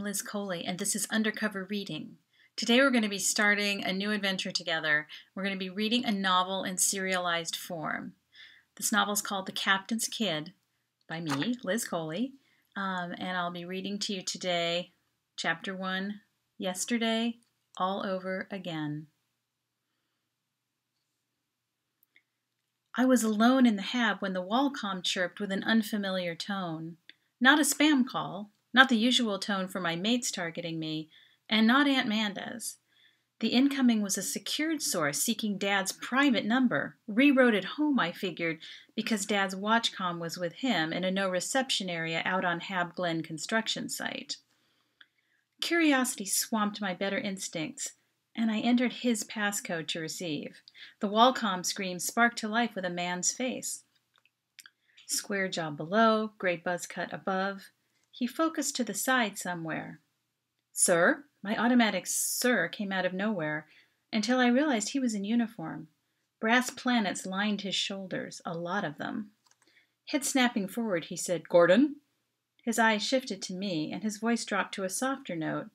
Liz Coley, and this is Undercover Reading. Today we're going to be starting a new adventure together. We're going to be reading a novel in serialized form. This novel is called The Captain's Kid by me, Liz Coley, and I'll be reading to you today Chapter 1, Yesterday, All Over Again. I was alone in the hab when the wall-comm chirped with an unfamiliar tone. Not a spam call, not the usual tone for my mates targeting me, and not Aunt Manda's. The incoming was a secured source seeking Dad's private number, rewrote at home, I figured, because Dad's watchcom was with him in a no-reception area out on Hab Glen construction site. Curiosity swamped my better instincts, and I entered his passcode to receive. The wall-comm screen sparked to life with a man's face. Square job below, gray buzz cut above. He focused to the side somewhere. "Sir?" My automatic "sir" came out of nowhere, until I realized he was in uniform. Brass planets lined his shoulders, a lot of them. Head snapping forward, he said, "Gordon?" His eyes shifted to me, and his voice dropped to a softer note.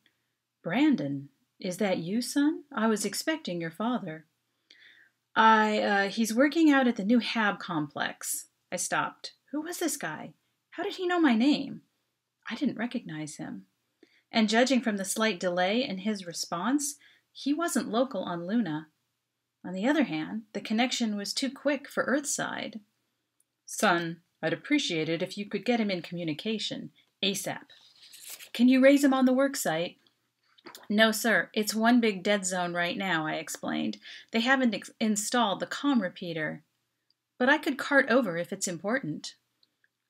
"Brandon, is that you, son? I was expecting your father." He's working out at the new Hab complex." I stopped. Who was this guy? How did he know my name? I didn't recognize him. And judging from the slight delay in his response, he wasn't local on Luna. On the other hand, the connection was too quick for Earthside. "Son, I'd appreciate it if you could get him in communication, ASAP. Can you raise him on the worksite?" "No, sir. It's one big dead zone right now," I explained. "They haven't installed the comm repeater. But I could cart over if it's important."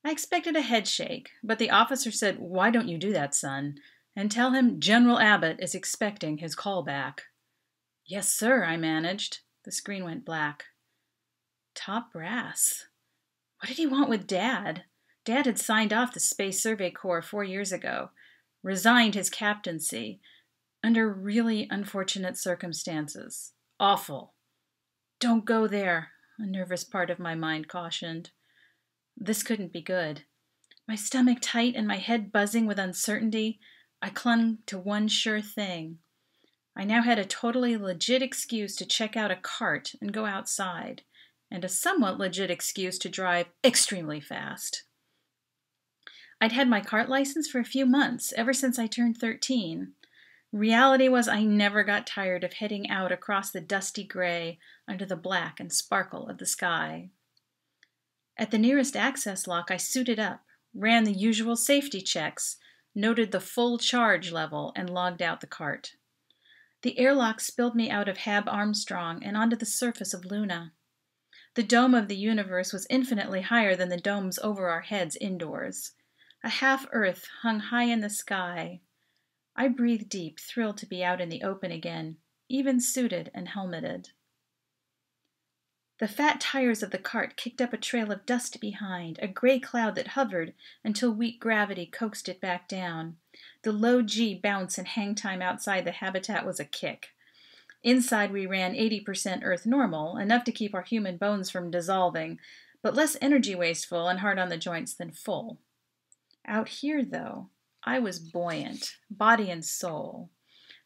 I expected a head shake, but the officer said, "Why don't you do that, son? And tell him General Abbott is expecting his call back." "Yes, sir," I managed. The screen went black. Top brass. What did he want with Dad? Dad had signed off the Space Survey Corps 4 years ago, resigned his captaincy, under really unfortunate circumstances. Awful. "Don't go there," a nervous part of my mind cautioned. This couldn't be good. My stomach tight and my head buzzing with uncertainty, I clung to one sure thing. I now had a totally legit excuse to check out a cart and go outside, and a somewhat legit excuse to drive extremely fast. I'd had my cart license for a few months, ever since I turned 13. Reality was I never got tired of heading out across the dusty gray under the black and sparkle of the sky. At the nearest access lock, I suited up, ran the usual safety checks, noted the full charge level, and logged out the cart. The airlock spilled me out of Hab Armstrong and onto the surface of Luna. The dome of the universe was infinitely higher than the domes over our heads indoors. A half-Earth hung high in the sky. I breathed deep, thrilled to be out in the open again, even suited and helmeted. The fat tires of the cart kicked up a trail of dust behind, a gray cloud that hovered until weak gravity coaxed it back down. The low G bounce and hang time outside the habitat was a kick. Inside we ran 80% Earth normal, enough to keep our human bones from dissolving, but less energy wasteful and hard on the joints than full. Out here, though, I was buoyant, body and soul.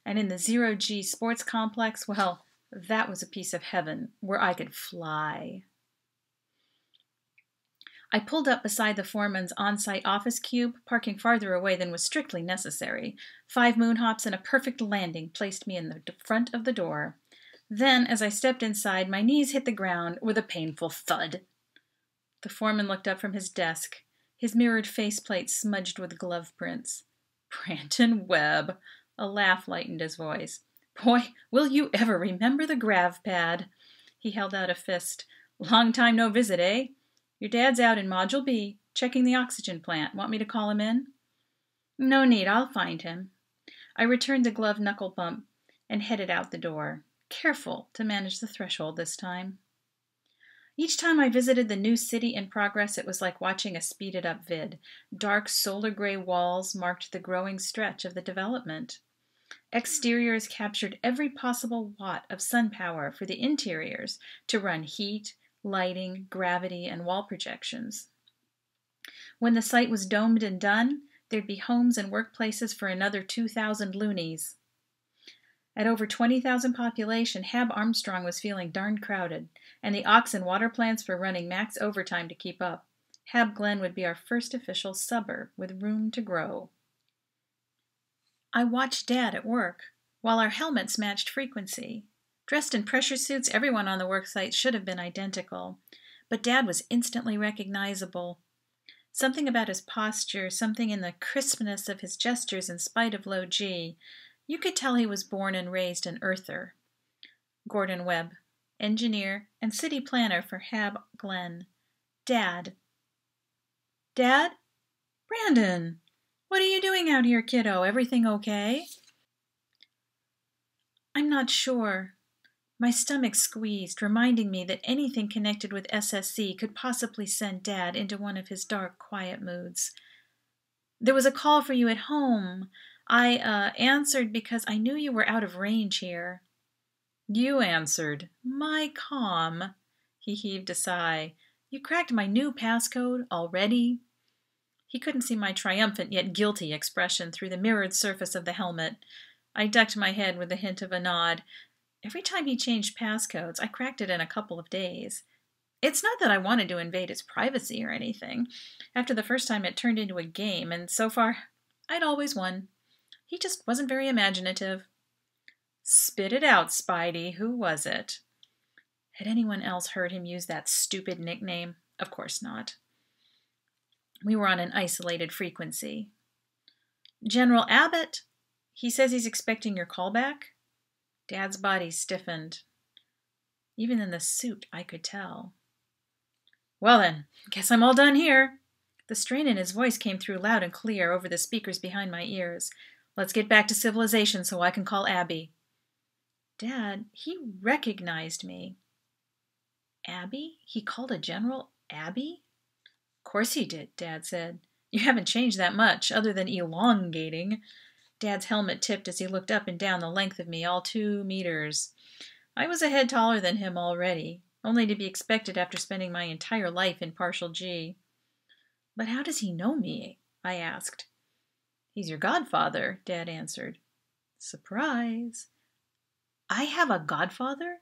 And in the zero-G sports complex, well, that was a piece of heaven where I could fly. I pulled up beside the foreman's on-site office cube, parking farther away than was strictly necessary. 5 moon hops and a perfect landing placed me in the front of the door. Then, as I stepped inside, my knees hit the ground with a painful thud. The foreman looked up from his desk, his mirrored faceplate smudged with glove prints. "Brandon Webb." A laugh lightened his voice. "Boy, will you ever remember the grav pad?" He held out a fist. "Long time no visit, eh? Your dad's out in Module B, checking the oxygen plant. Want me to call him in?" "No need, I'll find him." I returned the glove knuckle bump and headed out the door, careful to manage the threshold this time. Each time I visited the new city in progress, it was like watching a speeded-up vid. Dark solar gray walls marked the growing stretch of the development. Exteriors captured every possible watt of sun power for the interiors to run heat, lighting, gravity, and wall projections. When the site was domed and done, There'd be homes and workplaces for another 2,000 loonies. At over 20,000 population, Hab Armstrong was feeling darn crowded, and the ox and water plants were running max overtime to keep up. Hab Glen would be our first official suburb with room to grow. I watched Dad at work, while our helmets matched frequency. Dressed in pressure suits, everyone on the worksite should have been identical, but Dad was instantly recognizable. Something about his posture, something in the crispness of his gestures in spite of low G. You could tell he was born and raised an earther. Gordon Webb, engineer and city planner for Hab Glen. Dad. Dad? Brandon! What are you doing out here, kiddo? Everything okay? I'm not sure. My stomach squeezed, reminding me that anything connected with SSC could possibly send Dad into one of his dark, quiet moods. There was a call for you at home. I answered because I knew you were out of range here. You answered. My calm. He heaved a sigh. You cracked my new passcode already? He couldn't see my triumphant yet guilty expression through the mirrored surface of the helmet. I ducked my head with a hint of a nod. Every time he changed passcodes, I cracked it in a couple of days. It's not that I wanted to invade his privacy or anything. After the first time, it turned into a game, and so far, I'd always won. He just wasn't very imaginative. Spit it out, Spidey. Who was it? Had anyone else heard him use that stupid nickname? Of course not. We were on an isolated frequency. General Abbott? He says he's expecting your call back? Dad's body stiffened. Even in the suit, I could tell. Well then, guess I'm all done here. The strain in his voice came through loud and clear over the speakers behind my ears. Let's get back to civilization so I can call Abby. Dad, he recognized me. Abby? He called a general Abby? Of course he did, Dad said. You haven't changed that much, other than elongating. Dad's helmet tipped as he looked up and down the length of me, all 2 meters. I was a head taller than him already, only to be expected after spending my entire life in partial G. But how does he know me? I asked. He's your godfather, Dad answered. Surprise. I have a godfather?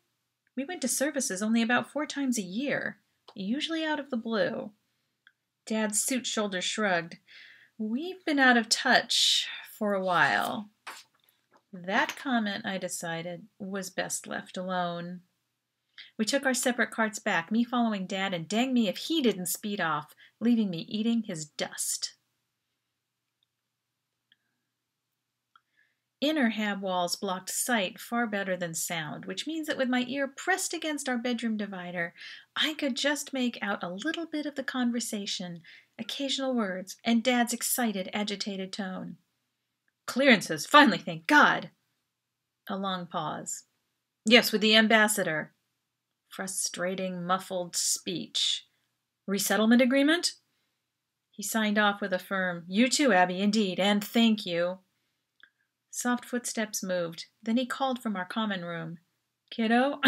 We went to services only about 4 times a year, usually out of the blue. Dad's suit shoulders shrugged. We've been out of touch for a while. That comment, I decided, was best left alone. We took our separate carts back, me following Dad, and dang me if he didn't speed off, leaving me eating his dust. Inner Hab walls blocked sight far better than sound, which means that with my ear pressed against our bedroom divider, I could just make out a little bit of the conversation, occasional words, and Dad's excited, agitated tone. Clearances, finally, thank God! A long pause. Yes, with the ambassador. Frustrating, muffled speech. Resettlement agreement? He signed off with a firm, You too, Abby, indeed, and thank you. Soft footsteps moved. Then he called from our common room. Kiddo?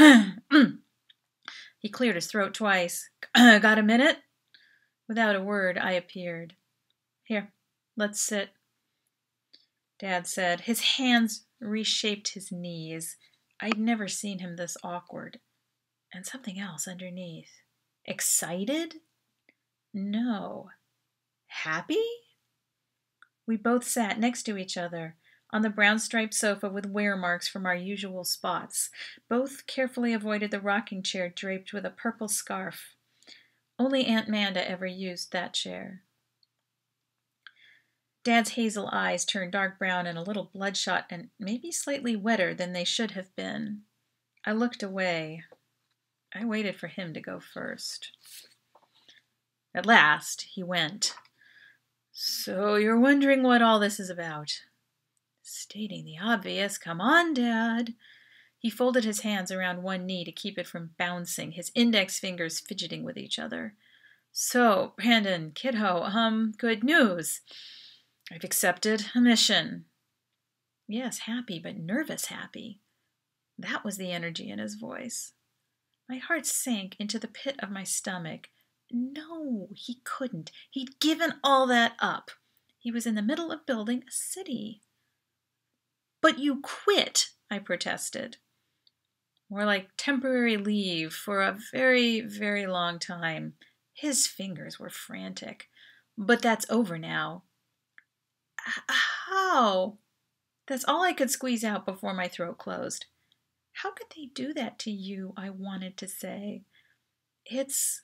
He cleared his throat twice. Got a minute? Without a word, I appeared. Here, let's sit. Dad said. His hands reshaped his knees. I'd never seen him this awkward. And something else underneath. Excited? No. Happy? We both sat next to each other on the brown-striped sofa with wear marks from our usual spots. Both carefully avoided the rocking chair draped with a purple scarf. Only Aunt Manda ever used that chair. Dad's hazel eyes turned dark brown and a little bloodshot and maybe slightly wetter than they should have been. I looked away. I waited for him to go first. At last, he went. So you're wondering what all this is about? Stating the obvious. Come on, Dad. He folded his hands around one knee to keep it from bouncing, his index fingers fidgeting with each other. So, Brandon, kiddo, good news. I've accepted a mission. Yes, happy, but nervous happy. That was the energy in his voice. My heart sank into the pit of my stomach. No, he couldn't. He'd given all that up. He was in the middle of building a city. But you quit, I protested. More like temporary leave for a very, very long time. His fingers were frantic. But that's over now. How? That's all I could squeeze out before my throat closed. How could they do that to you? I wanted to say. It's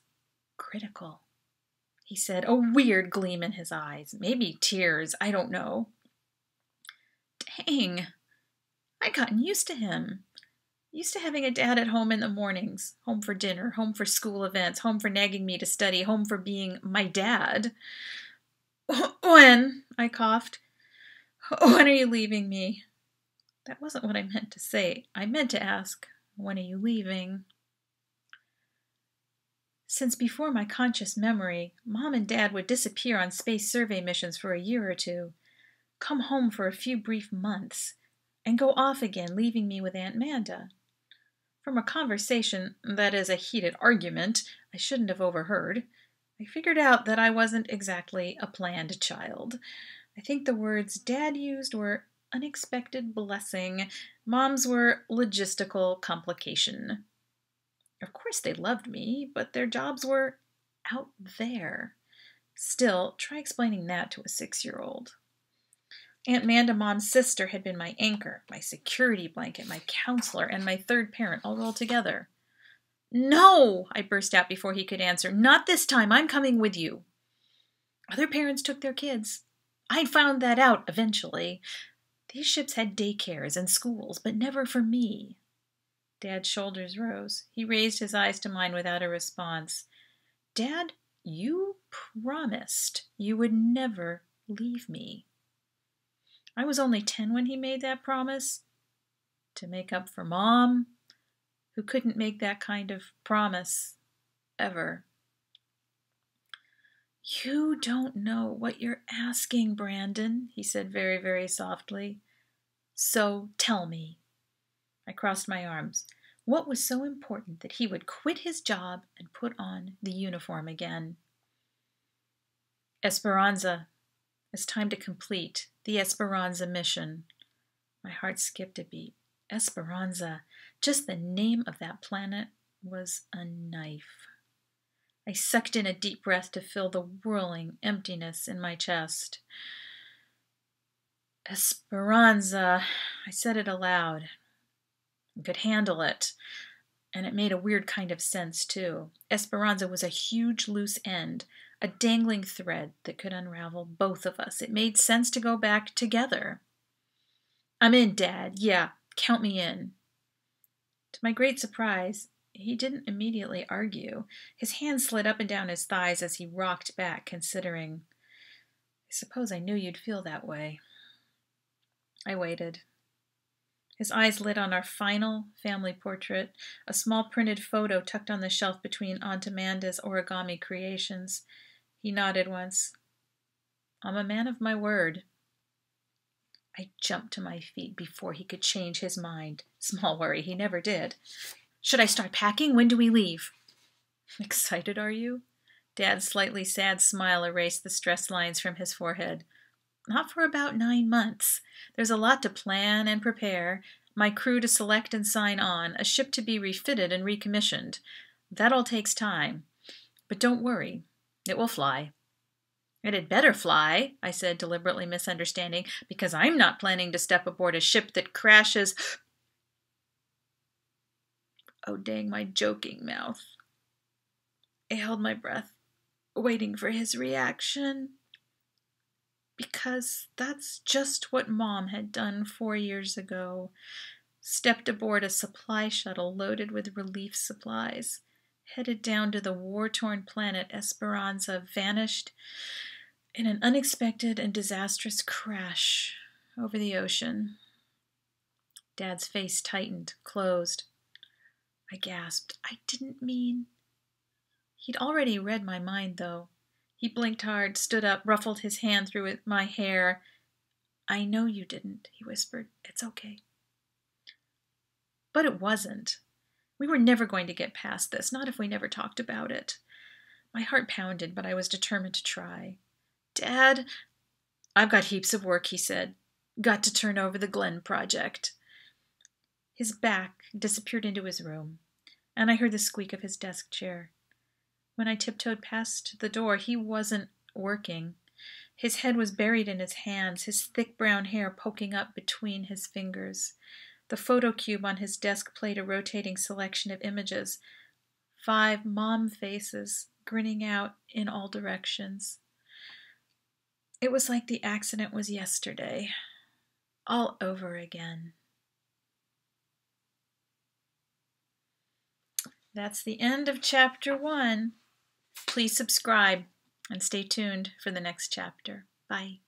critical, he said, a weird gleam in his eyes. Maybe tears, I don't know. Dang, I'd gotten used to him. Used to having a dad at home in the mornings, home for dinner, home for school events, home for nagging me to study, home for being my dad. When? I coughed. When are you leaving me? That wasn't what I meant to say. I meant to ask, when are you leaving? Since before my conscious memory, Mom and Dad would disappear on space survey missions for a year or two, come home for a few brief months, and go off again, leaving me with Aunt Manda. From a conversation, that is, a heated argument, I shouldn't have overheard, I figured out that I wasn't exactly a planned child. I think the words Dad used were unexpected blessing. Mom's were logistical complication. Of course they loved me, but their jobs were out there. Still, try explaining that to a 6-year-old. Aunt Manda, Mom's sister, had been my anchor, my security blanket, my counselor, and my third parent all rolled together. No, I burst out before he could answer. Not this time. I'm coming with you. Other parents took their kids. I'd found that out eventually. These ships had daycares and schools, but never for me. Dad's shoulders rose. He raised his eyes to mine without a response. Dad, you promised you would never leave me. I was only 10 when he made that promise. To make up for Mom, who couldn't make that kind of promise ever. You don't know what you're asking, Brandon, he said very, very softly. So tell me. I crossed my arms. What was so important that he would quit his job and put on the uniform again? Esperanza. It's time to complete the Esperanza mission. My heart skipped a beat. Esperanza. Just the name of that planet was a knife. I sucked in a deep breath to fill the whirling emptiness in my chest. Esperanza. I said it aloud. I could handle it. And it made a weird kind of sense, too. Esperanza was a huge loose end, a dangling thread that could unravel both of us. It made sense to go back together. I'm in, Dad. Yeah, count me in. To my great surprise, he didn't immediately argue. His hands slid up and down his thighs as he rocked back, considering. I suppose I knew you'd feel that way. I waited. His eyes lit on our final family portrait, a small printed photo tucked on the shelf between Aunt Amanda's origami creations. He nodded once. I'm a man of my word. I jumped to my feet before he could change his mind. Small worry, he never did. Should I start packing? When do we leave? Excited, are you? Dad's slightly sad smile erased the stress lines from his forehead. Not for about 9 months. There's a lot to plan and prepare, my crew to select and sign on, a ship to be refitted and recommissioned. That all takes time. But don't worry, it will fly. It had better fly, I said, deliberately misunderstanding, because I'm not planning to step aboard a ship that crashes. Oh, dang my joking mouth. I held my breath, waiting for his reaction. Because that's just what Mom had done 4 years ago. Stepped aboard a supply shuttle loaded with relief supplies. Headed down to the war-torn planet Esperanza, vanished in an unexpected and disastrous crash over the ocean. Dad's face tightened, closed. I gasped. I didn't mean... He'd already read my mind, though. He blinked hard, stood up, ruffled his hand through my hair. I know you didn't, he whispered. It's okay. But it wasn't. We were never going to get past this, not if we never talked about it. My heart pounded, but I was determined to try. Dad, I've got heaps of work, he said. Got to turn over the Glen project. His back disappeared into his room, and I heard the squeak of his desk chair. When I tiptoed past the door, he wasn't working. His head was buried in his hands, his thick brown hair poking up between his fingers. The photo cube on his desk played a rotating selection of images. 5 mom faces grinning out in all directions. It was like the accident was yesterday, all over again. That's the end of chapter 1. Please subscribe and stay tuned for the next chapter. Bye.